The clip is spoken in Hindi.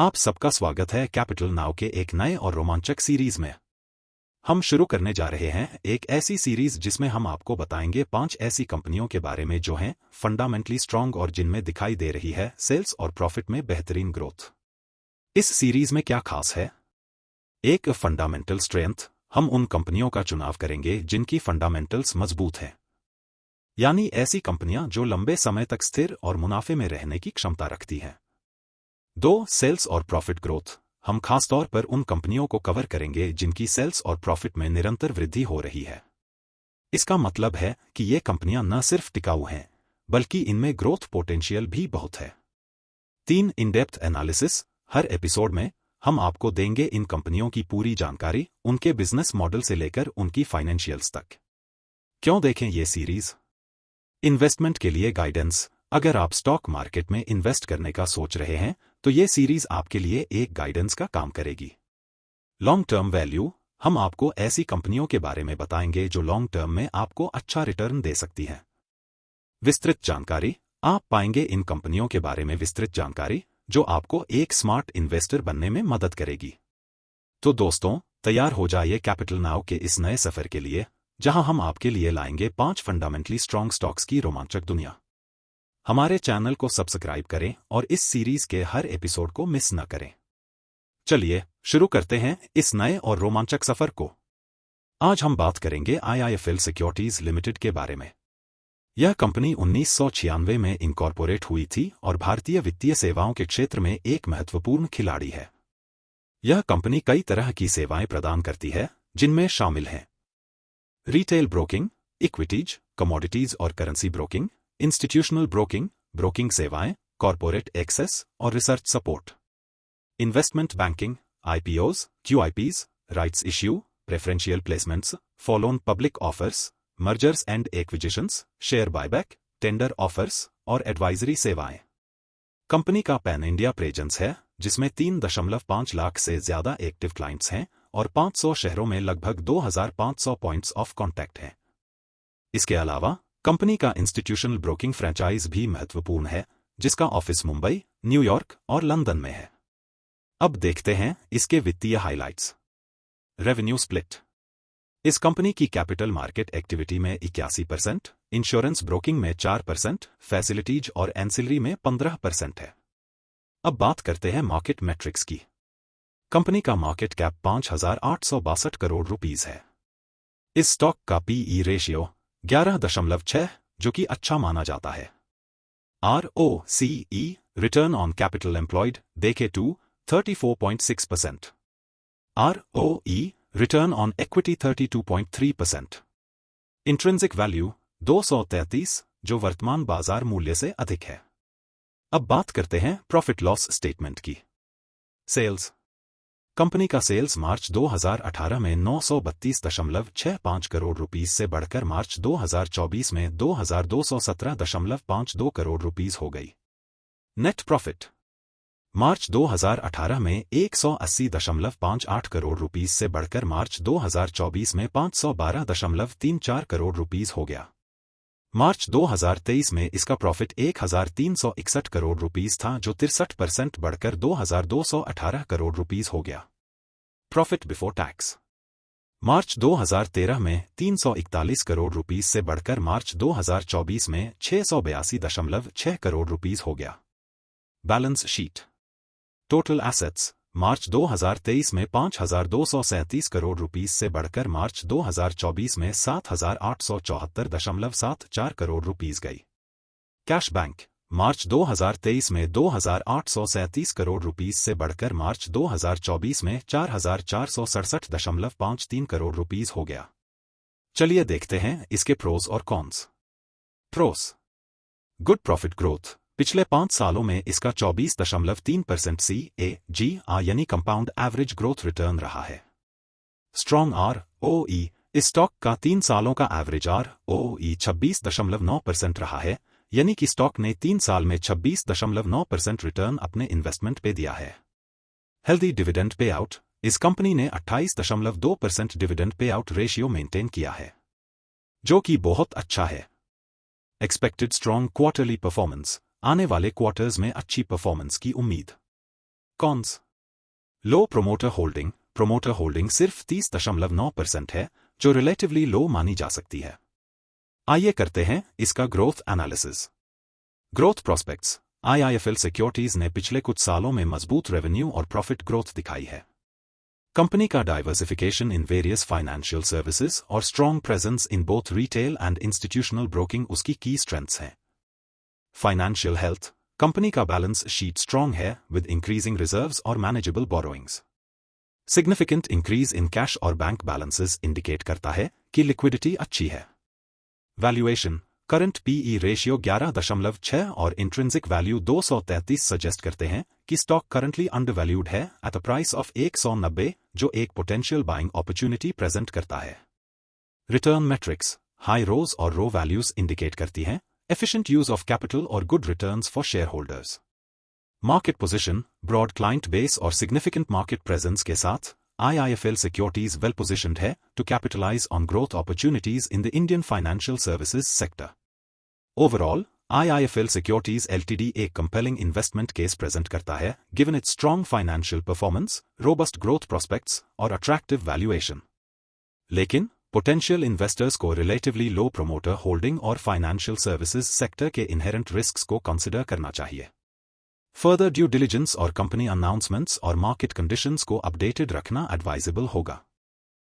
आप सबका स्वागत है कैपिटल नाउ के एक नए और रोमांचक सीरीज में। हम शुरू करने जा रहे हैं एक ऐसी सीरीज जिसमें हम आपको बताएंगे 5 ऐसी कंपनियों के बारे में जो हैं फंडामेंटली स्ट्रांग और जिनमें दिखाई दे रही है सेल्स और प्रॉफिट में बेहतरीन ग्रोथ। इस सीरीज में क्या खास है? एक फंडामेंटल स्ट्रेंथ, हम उन कंपनियों का चुनाव करेंगे जिनकी फंडामेंटल्स मजबूत हैं, यानी ऐसी कंपनियां जो लंबे समय तक स्थिर और मुनाफे में रहने की क्षमता रखती हैं। 2. सेल्स और प्रॉफिट ग्रोथ, हम खासतौर पर उन कंपनियों को कवर करेंगे जिनकी सेल्स और प्रॉफिट में निरंतर वृद्धि हो रही है। इसका मतलब है कि ये कंपनियां न सिर्फ टिकाऊ हैं, बल्कि इनमें ग्रोथ पोटेंशियल भी बहुत है। 3. इन-डेप्थ एनालिसिस, हर एपिसोड में हम आपको देंगे इन कंपनियों की पूरी जानकारी, उनके बिजनेस मॉडल से लेकर उनकी फाइनेंशियल्स तक। क्यों देखें ये सीरीज? इन्वेस्टमेंट के लिए गाइडेंस, अगर आप स्टॉक मार्केट में इन्वेस्ट करने का सोच रहे हैं तो ये सीरीज आपके लिए एक गाइडेंस का काम करेगी। लॉन्ग टर्म वैल्यू, हम आपको ऐसी कंपनियों के बारे में बताएंगे जो लॉन्ग टर्म में आपको अच्छा रिटर्न दे सकती हैं। विस्तृत जानकारी, आप पाएंगे इन कंपनियों के बारे में विस्तृत जानकारी जो आपको एक स्मार्ट इन्वेस्टर बनने में मदद करेगी। तो दोस्तों, तैयार हो जाइए कैपिटल नाउ के इस नए सफर के लिए, जहां हम आपके लिए लाएंगे 5 फंडामेंटली स्ट्रांग स्टॉक्स की रोमांचक दुनिया। हमारे चैनल को सब्सक्राइब करें और इस सीरीज के हर एपिसोड को मिस न करें। चलिए शुरू करते हैं इस नए और रोमांचक सफर को। आज हम बात करेंगे IIFL सिक्योरिटीज लिमिटेड के बारे में। यह कंपनी 1996 में इनकॉर्पोरेट हुई थी और भारतीय वित्तीय सेवाओं के क्षेत्र में एक महत्वपूर्ण खिलाड़ी है। यह कंपनी कई तरह की सेवाएं प्रदान करती है, जिनमें शामिल हैं रिटेल ब्रोकिंग, इक्विटीज, कमोडिटीज और currency broking, institutional broking, broking सेवाएं, कॉर्पोरेट एक्सेस और research support, investment banking, IPOs, QIPs, rights issue, preferential placements, fallen public offers, mergers and acquisitions, share buyback, tender offers और एडवाइजरी सेवाएं। कंपनी का पैन इंडिया प्रेजेंस है, जिसमें 3.5 लाख से ज्यादा एक्टिव क्लाइंट्स हैं और 500 शहरों में लगभग 2500 पॉइंट्स ऑफ कॉन्टैक्ट हैं। इसके अलावा कंपनी का इंस्टीट्यूशनल ब्रोकिंग फ्रेंचाइज भी महत्वपूर्ण है, जिसका ऑफिस मुंबई, न्यूयॉर्क और लंदन में है। अब देखते हैं इसके वित्तीय हाइलाइट्स। रेवेन्यू स्प्लिट, इस कंपनी की कैपिटल मार्केट एक्टिविटी में 81%, इंश्योरेंस ब्रोकिंग में 4%, फैसिलिटीज और एंसिलरी में 15% है। अब बात करते हैं मार्केट मैट्रिक्स की। कंपनी का मार्केट कैप 5,862 करोड़ रुपीस है। इस स्टॉक का PE रेशियो 11.6, जो कि अच्छा माना जाता है। ROCE, return on capital employed, देखें to 34.6%। ROE, return on equity 32.3%। Intrinsic value 233, जो वर्तमान बाजार मूल्य से अधिक है। अब बात करते हैं प्रॉफिट लॉस स्टेटमेंट की। सेल्स, कंपनी का सेल्स मार्च 2018 में 932.65 करोड़ रुपीस से बढ़कर मार्च 2024 में 2217.52 करोड़ रुपीस हो गई। नेट प्रॉफिट, मार्च 2018 में 180.58 करोड़ रुपीस से बढ़कर मार्च 2024 में 512.34 करोड़ रुपीस हो गया। मार्च 2023 में इसका प्रॉफिट 1361 करोड़ रुपीस था, जो 63% बढ़कर 2218 करोड़ रुपीस हो गया। प्रॉफिट बिफोर टैक्स, मार्च 2013 में 341 करोड़ रुपीस से बढ़कर मार्च 2024 में 682.6 करोड़ रुपीस हो गया। बैलेंस शीट, टोटल एसेट्स, मार्च 2023 में 5,237 करोड़ रुपीस से बढ़कर मार्च 2024 में 7,874.74 करोड़ रुपीस गई। कैश बैंक, मार्च 2023 में 2,837 करोड़ रुपीस से बढ़कर मार्च 2024 में 4,467.53 करोड़ रुपीस हो गया। चलिए देखते हैं इसके प्रोस और cons. Pros, good profit growth, पिछले 5 सालों में इसका 24.3% CAGR यानी कंपाउंड एवरेज ग्रोथ रिटर्न रहा है। स्ट्रॉन्ग ROE, इस स्टॉक का 3 सालों का एवरेज ROE 26.9% रहा है, यानी कि स्टॉक ने 3 साल में 26.9% रिटर्न अपने इन्वेस्टमेंट पे दिया है। हेल्दी डिविडेंड पे आउट, इस कंपनी ने 28.2% dividend pay out ratio maintain किया है, जो कि बहुत अच्छा है। एक्सपेक्टेड स्ट्रॉन्ग क्वार्टरली परफॉर्मेंस, आने वाले क्वार्टर्स में अच्छी परफॉर्मेंस की उम्मीद। कॉन्स। लो प्रोमोटर होल्डिंग सिर्फ 30.9% है, जो रिलेटिवली लो मानी जा सकती है। आइए करते हैं इसका growth analysis. Growth prospects. IIFL securities ने पिछले कुछ सालों में मजबूत रेवेन्यू और प्रॉफिट ग्रोथ दिखाई है। कंपनी का diversification in various financial services और strong presence in both retail and institutional broking उसकी की स्ट्रेंथ्स हैं। Financial health. कंपनी का बैलेंस शीट स्ट्रॉन्ग है विद इंक्रीजिंग रिजर्व्स और manageable borrowings. Significant increase in cash और बैंक बैलेंसेस इंडिकेट करता है कि लिक्विडिटी अच्छी है। वैल्यूएशन। करंट PE रेशियो 11.6 और इंट्रिंसिक वैल्यू 233 सजेस्ट करते हैं कि स्टॉक करंटली अंडरवैल्यूड है एट अ प्राइस ऑफ 190, जो एक पोटेंशियल बाइंग अपॉर्चुनिटी प्रेजेंट करता है। Return matrix. हाई रोज और रो वैल्यूज इंडिकेट करती हैं efficient use of capital और good returns for shareholders. Market position, broad client base और significant market presence के साथ, IIFL Securities well positioned है to capitalize on growth opportunities in the Indian financial services sector. Overall, IIFL Securities Ltd एक compelling investment case present करता है, given its strong financial performance, robust growth prospects और attractive valuation. लेकिन पोटेंशियल इन्वेस्टर्स को रिलेटिवली लो प्रोमोटर होल्डिंग और फाइनेंशियल सर्विसेज सेक्टर के इनहेरेंट रिस्क्स को कंसिडर करना चाहिए। फर्दर ड्यू डिलिजेंस और कंपनी अनाउंसमेंट्स और मार्केट कंडीशंस को अपडेटेड रखना एडवाइजेबल होगा।